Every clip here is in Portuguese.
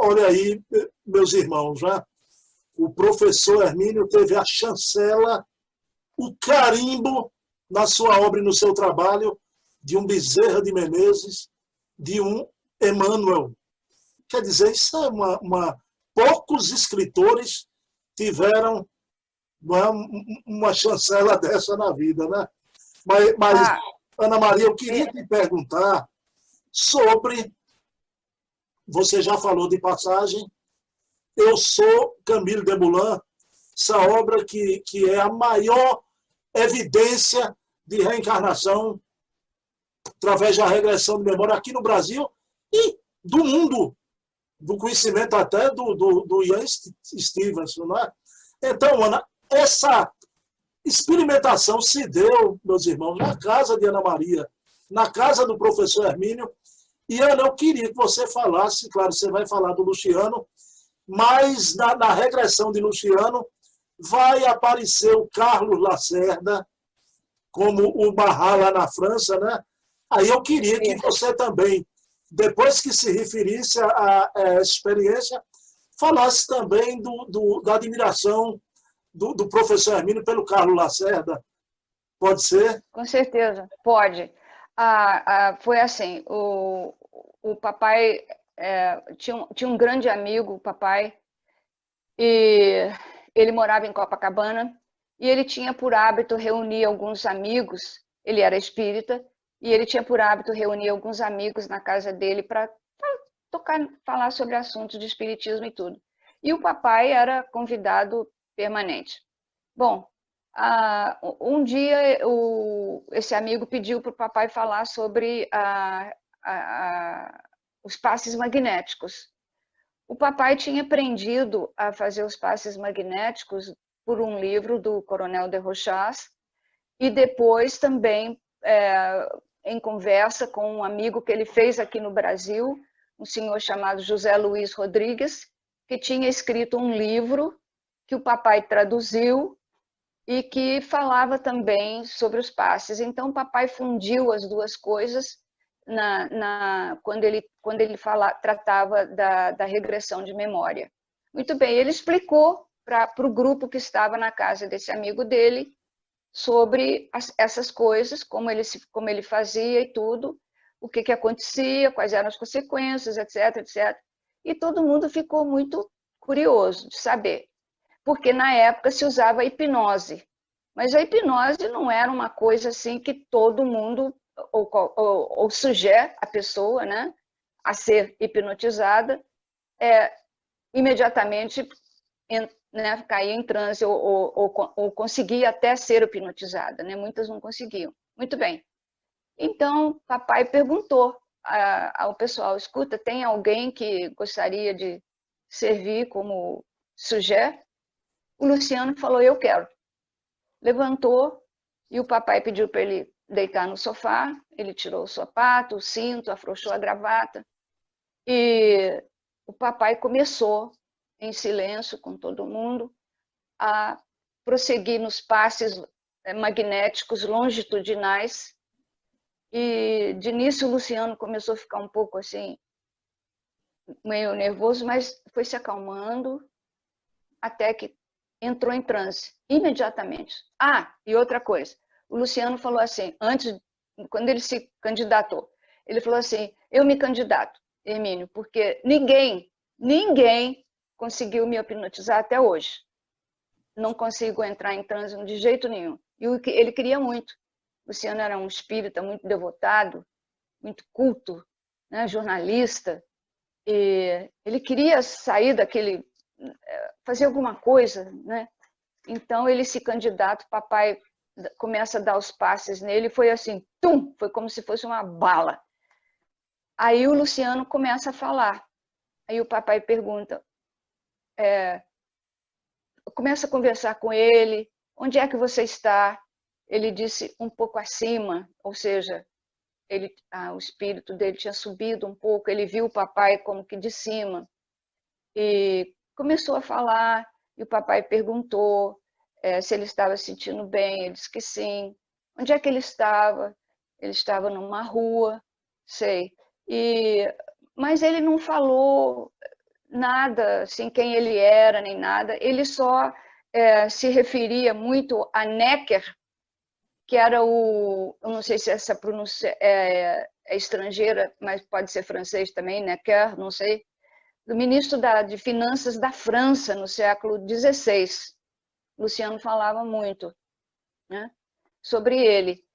olha aí, meus irmãos, né? O professor Hermínio teve a chancela, o carimbo na sua obra e no seu trabalho de um Bezerra de Menezes, de um Emmanuel. Quer dizer, isso é poucos escritores tiveram uma chancela dessa na vida, né? Mas Ana Maria, eu queria te perguntar sobre, você já falou de passagem, Eu Sou Camille Desmoulins, essa obra que é a maior evidência de reencarnação através da regressão de memória aqui no Brasil e do mundo, do conhecimento até do Ian Stevenson. Né? Então, Ana, essa experimentação se deu, meus irmãos, na casa de Ana Maria, na casa do professor Hermínio. E, Ana, eu queria que você falasse, claro, você vai falar do Luciano, mas na regressão de Luciano vai aparecer o Carlos Lacerda como o Marat lá na França, né? Aí eu queria que você também, depois que se referisse a essa experiência, falasse também da admiração do professor Hermínio pelo Carlos Lacerda. Pode ser? Com certeza, pode. Foi assim, o papai tinha um grande amigo, o papai, e ele morava em Copacabana, e ele tinha por hábito reunir alguns amigos, ele era espírita, e ele tinha por hábito reunir alguns amigos na casa dele para falar sobre assuntos de espiritismo e tudo. E o papai era convidado permanente. Bom, um dia esse amigo pediu para o papai falar sobre os passes magnéticos. O papai tinha aprendido a fazer os passes magnéticos por um livro do Coronel de Rochas e depois também em conversa com um amigo que ele fez aqui no Brasil, um senhor chamado José Luiz Rodrigues, que tinha escrito um livro que o papai traduziu e que falava também sobre os passes. Então, o papai fundiu as duas coisas quando ele tratava da regressão de memória. Muito bem, ele explicou para o grupo que estava na casa desse amigo dele sobre essas coisas, como ele fazia e tudo, o que acontecia, quais eram as consequências, etc, etc. E todo mundo ficou muito curioso de saber, porque na época se usava a hipnose, mas a hipnose não era uma coisa assim que todo mundo, ou sugere a pessoa, né, a ser hipnotizada, imediatamente caía em transe ou conseguia até ser hipnotizada, né? Muitas não conseguiam. Muito bem. Então, papai perguntou ao pessoal, escuta, tem alguém que gostaria de servir como sugere? O Luciano falou, eu quero. Levantou e o papai pediu para ele deitar no sofá, ele tirou o sapato, o cinto, afrouxou a gravata e o papai começou, em silêncio com todo mundo, a prosseguir nos passes magnéticos longitudinais e de início o Luciano começou a ficar um pouco assim, meio nervoso, mas foi se acalmando até que entrou em transe, imediatamente. E outra coisa, o Luciano falou assim, quando ele se candidatou, ele falou assim, eu me candidato, Hermínio, porque ninguém conseguiu me hipnotizar até hoje. Não consigo entrar em transe de jeito nenhum. E ele queria muito. O Luciano era um espírita muito devotado, muito culto, né, jornalista, e ele queria sair daquele, fazer alguma coisa, né? Então ele se candidata, o papai começa a dar os passes nele, foi assim, tum, foi como se fosse uma bala. Aí o Luciano começa a falar. Aí o papai pergunta, começa a conversar com ele, onde é que você está? Ele disse, um pouco acima, ou seja, o espírito dele tinha subido um pouco, ele viu o papai como que de cima, e começou a falar, e o papai perguntou se ele estava se sentindo bem, ele disse que sim. Onde é que ele estava? Ele estava numa rua, sei. Mas ele não falou nada, assim, quem ele era, nem nada. Ele só se referia muito a Necker, que era eu não sei se essa pronúncia é estrangeira, mas pode ser francês também, Necker, não sei, do ministro de Finanças da França no século XVI. Luciano falava muito, né, sobre ele.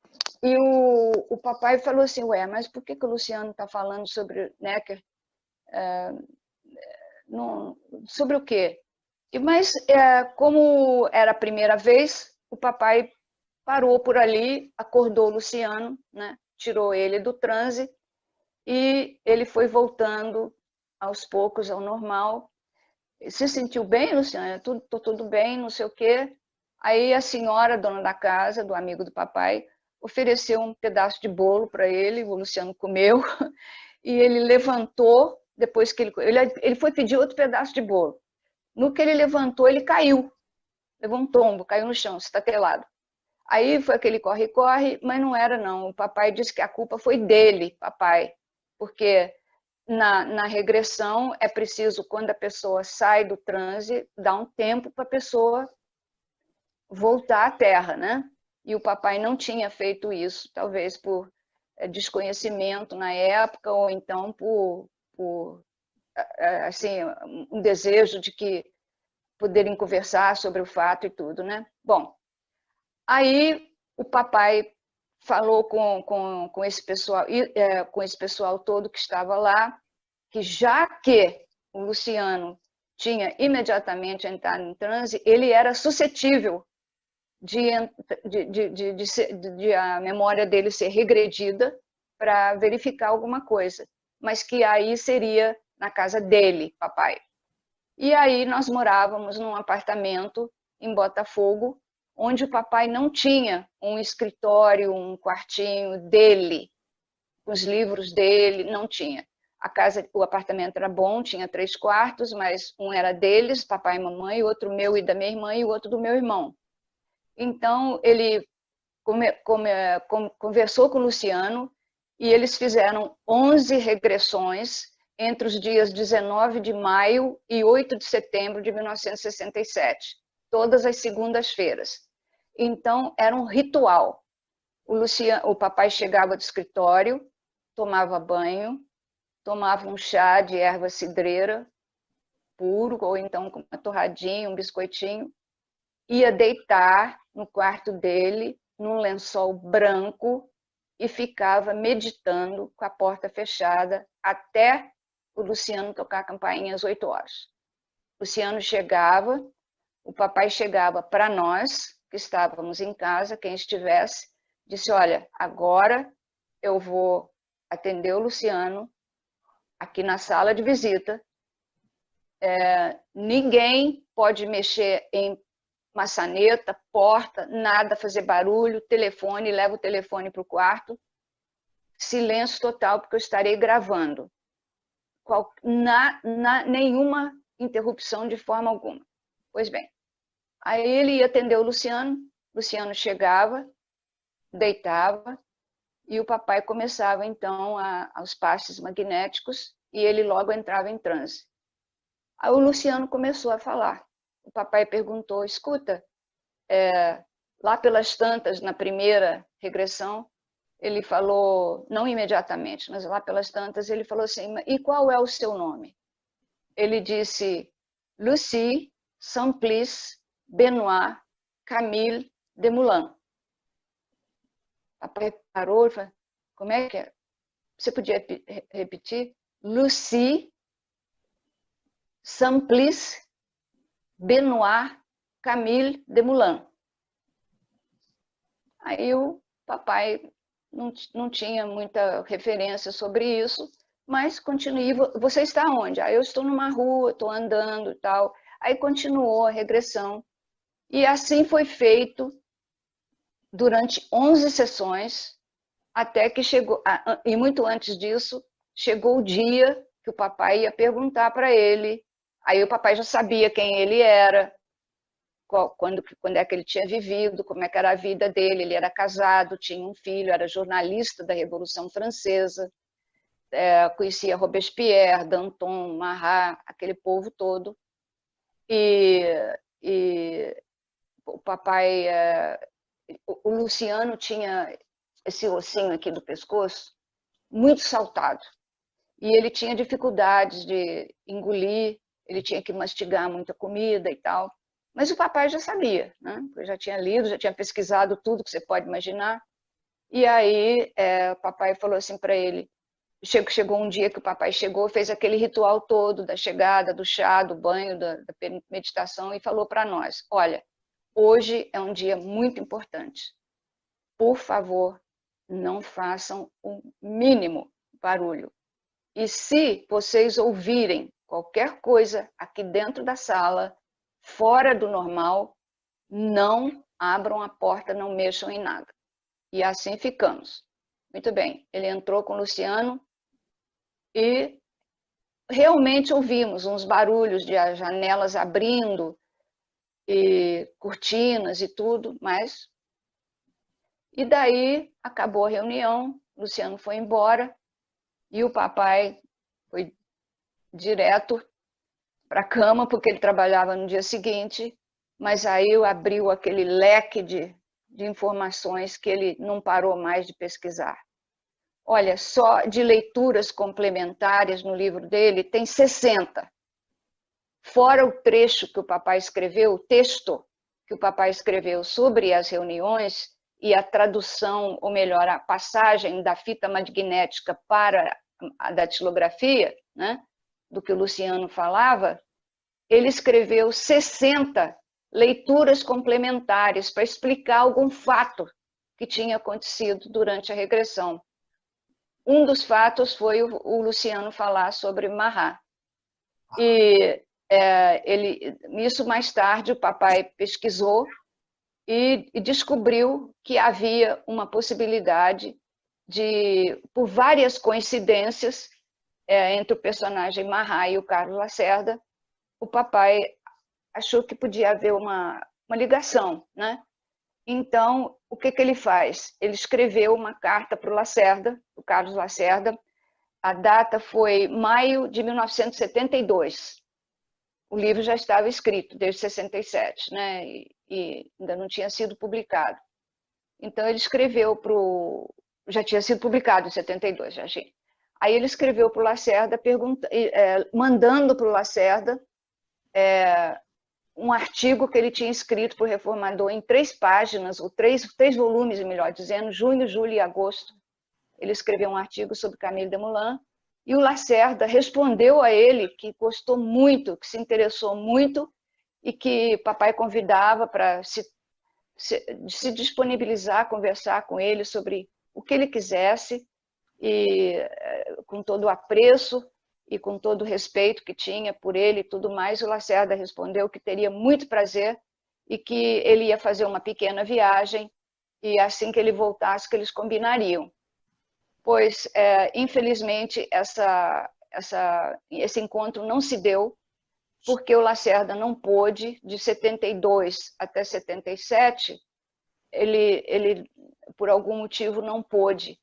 E o papai falou assim, ué, mas por que o Luciano está falando sobre Necker? Sobre o quê? Mas, como era a primeira vez, o papai parou por ali, acordou o Luciano, né? Tirou ele do transe e ele foi voltando aos poucos ao normal. Se sentiu bem, Luciano? Tudo bem, não sei o quê. Aí a senhora, dona da casa, do amigo do papai, ofereceu um pedaço de bolo para ele, o Luciano comeu, e ele levantou, depois que ele foi pedir outro pedaço de bolo. No que ele levantou, ele caiu, levou um tombo, caiu no chão, estatelado. Aí foi aquele corre-corre, mas não era não, o papai disse que a culpa foi dele, papai, porque na regressão é preciso, quando a pessoa sai do transe, dar um tempo para a pessoa voltar à Terra, né? E o papai não tinha feito isso, talvez por desconhecimento na época, ou então por assim, um desejo de que poderem conversar sobre o fato e tudo, né? Bom, aí o papai falou com esse pessoal, com esse pessoal todo que estava lá, que já que o Luciano tinha imediatamente entrado em transe, ele era suscetível de a memória dele ser regredida para verificar alguma coisa, mas que aí seria na casa dele, papai. E aí nós morávamos num apartamento em Botafogo, onde o papai não tinha um escritório, um quartinho dele, os livros dele, não tinha. O apartamento era bom, tinha 3 quartos, mas um era deles, papai e mamãe, o outro meu e da minha irmã, e o outro do meu irmão. Então, ele conversou com o Luciano e eles fizeram 11 regressões entre os dias 19 de maio e 8 de setembro de 1967, todas as segundas-feiras. Então, era um ritual. O papai chegava do escritório, tomava banho, tomava um chá de erva cidreira puro, ou então com uma torradinha, um biscoitinho, ia deitar no quarto dele, num lençol branco, e ficava meditando com a porta fechada até o Luciano tocar a campainha às 8 horas. O Luciano chegava, o papai chegava para nós, que estávamos em casa, quem estivesse, disse, olha, agora eu vou atender o Luciano aqui na sala de visita, ninguém pode mexer em maçaneta, porta, nada, fazer barulho, telefone, leva o telefone para o quarto, silêncio total, porque eu estarei gravando. Nenhuma interrupção de forma alguma. Pois bem, aí ele ia atender o Luciano chegava, deitava, e o papai começava, então, aos passes magnéticos, e ele logo entrava em transe. Aí o Luciano começou a falar. O papai perguntou, escuta, lá pelas tantas, na primeira regressão, ele falou, não imediatamente, mas lá pelas tantas, ele falou assim, e qual é o seu nome? Ele disse, Lucie Simplice Benoit Camille Desmoulins. O papai parou e falou, como é que é? Você podia repetir? Lucie Simplice Benoit Camille Desmoulins. Aí o papai não tinha muita referência sobre isso, mas continuei. Você está onde? Eu estou numa rua, estou andando e tal. Aí continuou a regressão. E assim foi feito durante 11 sessões, até que chegou, e muito antes disso, chegou o dia que o papai ia perguntar para ele. Aí o papai já sabia quem ele era, quando é que ele tinha vivido, como é que era a vida dele. Ele era casado, tinha um filho, era jornalista da Revolução Francesa. conhecia Robespierre, Danton, Marat, aquele povo todo. E o papai, o Luciano tinha esse ossinho aqui do pescoço muito saltado. E ele tinha dificuldades de engolir, ele tinha que mastigar muita comida e tal. Mas o papai já sabia, né? Eu já tinha lido, já tinha pesquisado tudo que você pode imaginar. E aí o papai falou assim para ele, chegou um dia que o papai chegou, fez aquele ritual todo da chegada, do chá, do banho, da meditação, e falou para nós, olha, hoje é um dia muito importante. Por favor, não façam o mínimo barulho. E se vocês ouvirem qualquer coisa aqui dentro da sala, fora do normal, não abram a porta, não mexam em nada. E assim ficamos. Muito bem, ele entrou com o Luciano e realmente ouvimos uns barulhos de janelas abrindo e cortinas e tudo, mas... E daí acabou a reunião, o Luciano foi embora e o papai foi direto para a cama, porque ele trabalhava no dia seguinte, mas aí abriu aquele leque de informações que ele não parou mais de pesquisar. Olha, só de leituras complementares no livro dele tem 60. Fora o trecho que o papai escreveu, o texto que o papai escreveu sobre as reuniões e a tradução, ou melhor, a passagem da fita magnética para a datilografia, né, do que o Luciano falava, ele escreveu 60 leituras complementares para explicar algum fato que tinha acontecido durante a regressão. Um dos fatos foi o Luciano falar sobre Marat. E isso mais tarde o papai pesquisou e descobriu que havia uma possibilidade de, por várias coincidências, entre o personagem Marat e o Carlos Lacerda, o papai achou que podia haver uma ligação, né? Então, o que ele faz? Ele escreveu uma carta para o Lacerda, o Carlos Lacerda. A data foi maio de 1972. O livro já estava escrito desde 67, né? E ainda não tinha sido publicado. Então, ele escreveu para o... Já tinha sido publicado em 72, já tinha. Aí ele escreveu para o Lacerda, mandando para o Lacerda um artigo que ele tinha escrito para o Reformador em 3 páginas, ou 3 volumes, melhor dizendo, junho, julho e agosto. Ele escreveu um artigo sobre Camille Desmoulins, e o Lacerda respondeu a ele que gostou muito, que se interessou muito, e que papai convidava para se disponibilizar a conversar com ele sobre o que ele quisesse, e com todo o apreço e com todo o respeito que tinha por ele e tudo mais, o Lacerda respondeu que teria muito prazer e que ele ia fazer uma pequena viagem e assim que ele voltasse que eles combinariam. Pois, infelizmente, esse encontro não se deu, porque o Lacerda não pôde, de 72 até 77, ele por algum motivo, não pôde.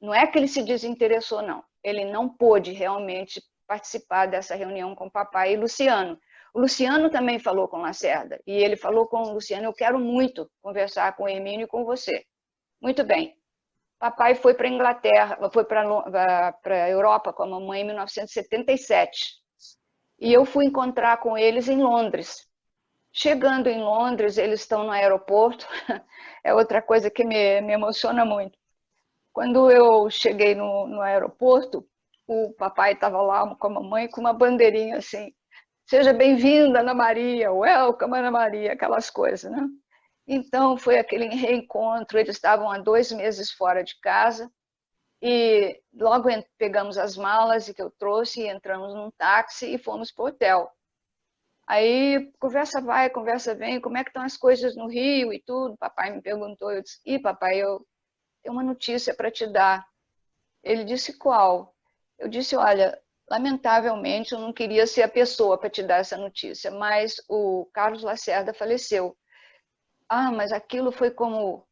Não é que ele se desinteressou, não. Ele não pôde realmente participar dessa reunião com o papai e Luciano. O Luciano também falou com o Lacerda, e ele falou com o Luciano, eu quero muito conversar com o Hermínio e com você. Muito bem. Papai foi para a Inglaterra, foi para a Europa com a mamãe em 1977. E eu fui encontrar com eles em Londres. Chegando em Londres, eles estão no aeroporto, é outra coisa que me emociona muito. Quando eu cheguei no aeroporto, o papai estava lá com a mamãe com uma bandeirinha assim, seja bem-vinda, Ana Maria, welcome, Ana Maria, aquelas coisas, né? Então, foi aquele reencontro, eles estavam há 2 meses fora de casa, e logo pegamos as malas que eu trouxe, e entramos num táxi e fomos para o hotel. Aí, conversa vai, conversa vem, como é que estão as coisas no Rio e tudo? Papai me perguntou, eu disse, papai, eu tenho uma notícia para te dar. Ele disse, qual? Eu disse, olha, lamentavelmente eu não queria ser a pessoa para te dar essa notícia, mas o Carlos Lacerda faleceu. Ah, mas aquilo foi como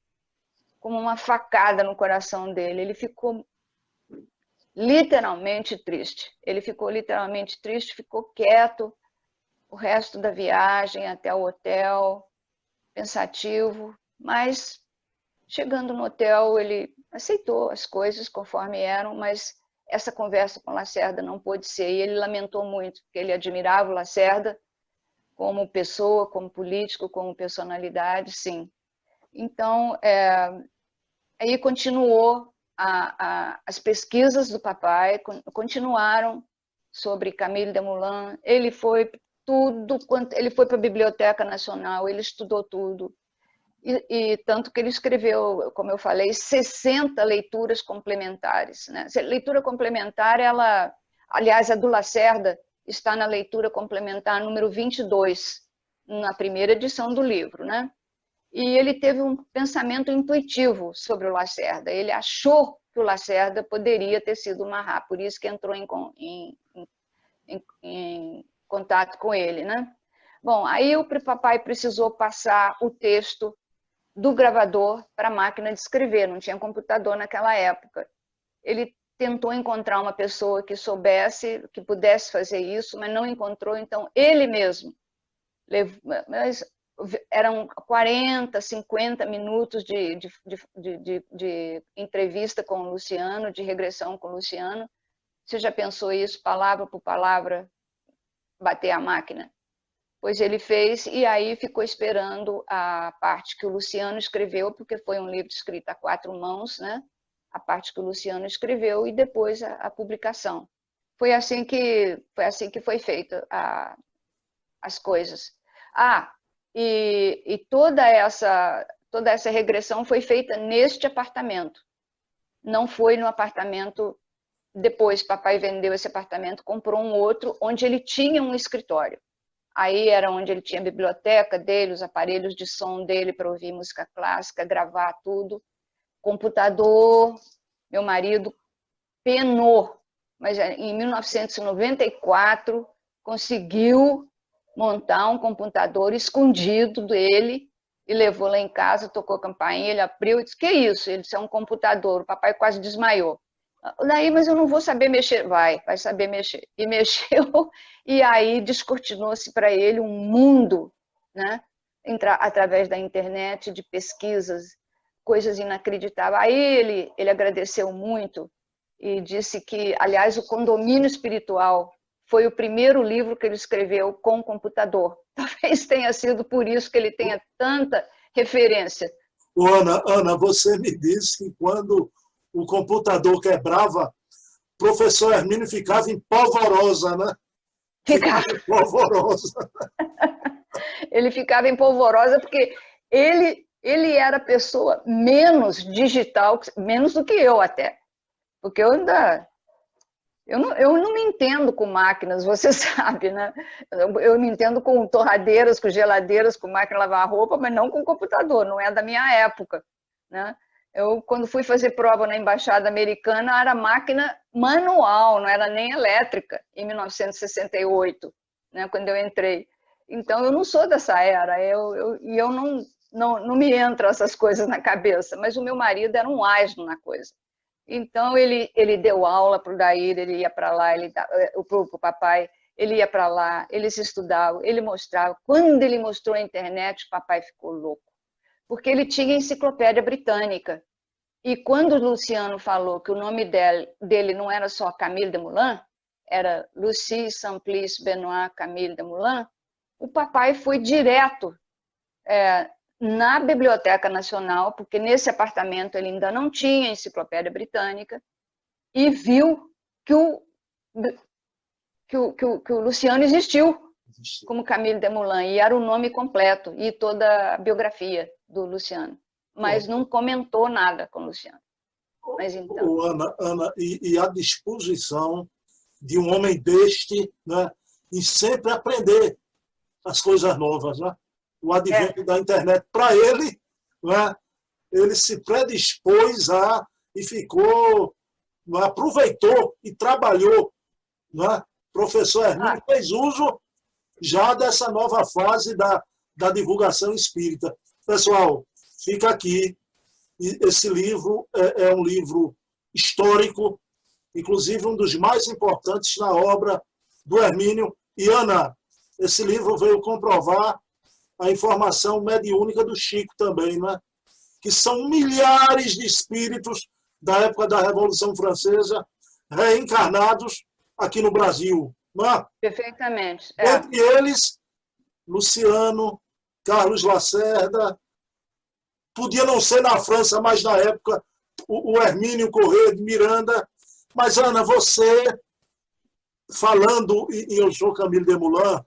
uma facada no coração dele. Ele ficou literalmente triste. Ele ficou literalmente triste, ficou quieto o resto da viagem até o hotel, pensativo, mas chegando no hotel ele aceitou as coisas conforme eram, mas essa conversa com Lacerda não pôde ser, e ele lamentou muito, porque ele admirava o Lacerda como pessoa, como político, como personalidade, sim. Então, aí continuou as pesquisas do papai, continuaram sobre Camille Desmoulins, ele foi ele foi para a Biblioteca Nacional, ele estudou tudo, e tanto que ele escreveu, como eu falei, 60 leituras complementares, né? Leitura complementar, aliás, a do Lacerda está na leitura complementar número 22, na primeira edição do livro, né? E ele teve um pensamento intuitivo sobre o Lacerda. Ele achou que o Lacerda poderia ter sido o Marat, por isso que entrou em contato com ele, né? Bom, aí o papai precisou passar o texto do gravador para a máquina de escrever, não tinha computador naquela época. Ele tentou encontrar uma pessoa que soubesse, que pudesse fazer isso, mas não encontrou, então ele mesmo levou, mas eram 40, 50 minutos de entrevista com o Luciano, de regressão com o Luciano. Você já pensou isso, palavra por palavra, bater a máquina? Pois ele fez, e aí ficou esperando a parte que o Luciano escreveu, porque foi um livro escrito a 4 mãos, né? A parte que o Luciano escreveu, e depois a publicação. Foi assim que foi feita as coisas. E toda essa regressão foi feita neste apartamento. Não foi no apartamento. Depois, papai vendeu esse apartamento, comprou um outro, onde ele tinha um escritório. Aí era onde ele tinha a biblioteca dele, os aparelhos de som dele para ouvir música clássica, gravar tudo. Computador, meu marido penou, mas em 1994 conseguiu montar um computador escondido dele e levou lá em casa, tocou a campainha, ele abriu e disse, que isso? Ele disse, é um computador. O papai quase desmaiou. Daí, mas eu não vou saber mexer. Vai saber mexer. E mexeu, e aí descortinou-se para ele um mundo, né? Através da internet, de pesquisas, coisas inacreditáveis. Aí ele agradeceu muito e disse que, aliás, o Condomínio Espiritual foi o primeiro livro que ele escreveu com computador. Talvez tenha sido por isso que ele tenha tanta referência. Ana, você me disse que quando o computador quebrava, o professor Hermínio ficava em polvorosa, né? Ficava em polvorosa. Ele ficava em polvorosa porque ele era a pessoa menos digital, menos do que eu até. Porque eu não me entendo com máquinas, você sabe, né? Eu me entendo com torradeiras, com geladeiras, com máquina de lavar roupa, mas não com computador, não é da minha época, né? Eu, quando fui fazer prova na Embaixada Americana, era máquina manual, não era nem elétrica, em 1968, né, quando eu entrei. Então, eu não sou dessa era, e eu não me entram essas coisas na cabeça, mas o meu marido era um asno na coisa. Então, ele deu aula para o Daír, ele ia para lá, para o papai, ele ia para lá, eles estudavam, ele mostrava. Quando ele mostrou a internet, o papai ficou louco, porque ele tinha a enciclopédia britânica. E quando o Luciano falou que o nome dele não era só Camille Desmoulins, era Lucie Simplice Benoît Camille Desmoulins, o papai foi direto na Biblioteca Nacional, porque nesse apartamento ele ainda não tinha enciclopédia britânica, e viu que o Luciano existiu como Camille Desmoulins, e era o nome completo, e toda a biografia do Luciano. Mas não comentou nada com o Luciano. Mas então... Ana, e a disposição de um homem deste, né, em sempre aprender as coisas novas, né? O advento da internet, para ele, né, ele se predispôs e ficou, aproveitou e trabalhou, né? Professor Hermínio fez uso já dessa nova fase da divulgação espírita. Pessoal, fica aqui. Esse livro é um livro histórico, inclusive um dos mais importantes na obra do Hermínio. E, Ana, esse livro veio comprovar a informação mediúnica do Chico também, não é? Que são milhares de espíritos da época da Revolução Francesa reencarnados aqui no Brasil. Não é? Perfeitamente. Entre eles, Luciano, Carlos Lacerda, podia não ser na França, mas na época o Hermínio Corrêa de Miranda. Mas, Ana, você, falando, e eu sou Camilo Desmoulins,